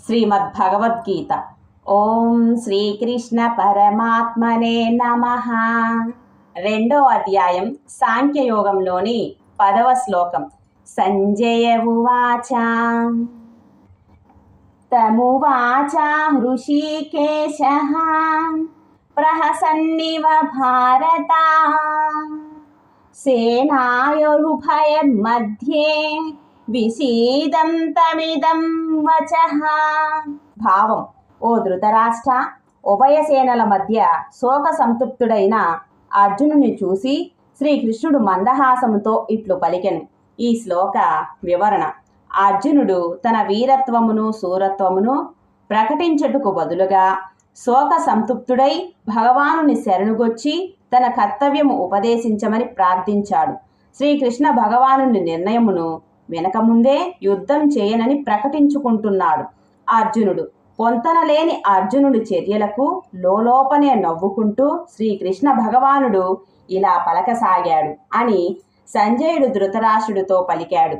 శ్రీమద్భగవద్గీత. ఓం శ్రీకృష్ణ పరమాత్మనే నమః. 2వ అధ్యాయం సాంఖ్యయోగంలోని 10వ శ్లోకం. సంజయ ఉవాచ తమువాచ హృషీకేశః ప్రహసన్నివ భారత సేనాయోరుభయర్मध्ये విషీదంతమిదం వచః. భావం: ఓ ధృతరాష్ట్ర, ఉభయసేనల మధ్య శోక సంతృప్తుడైన అర్జునుని చూసి శ్రీకృష్ణుడు మందహాసముతో ఇట్లు పలికెను. ఈ శ్లోక వివరణ: అర్జునుడు తన వీరత్వమును శూరత్వమును ప్రకటించుటకు బదులుగా శోక సంతృప్తుడై భగవానుని శరణుగొచ్చి తన కర్తవ్యము ఉపదేశించమని ప్రార్థించాడు. శ్రీకృష్ణ భగవానుని నిర్ణయమును వెనకముందే యుద్ధం చేయనని ప్రకటించుకుంటున్నాడు. అర్జునుడు పొంతనలేని అర్జునుడి చర్యలకు లోలోపనే నవ్వుకుంటూ శ్రీకృష్ణ భగవానుడు ఇలా పలకసాగాడు అని సంజయుడు ధృతరాష్ట్రుడితో పలికాడు.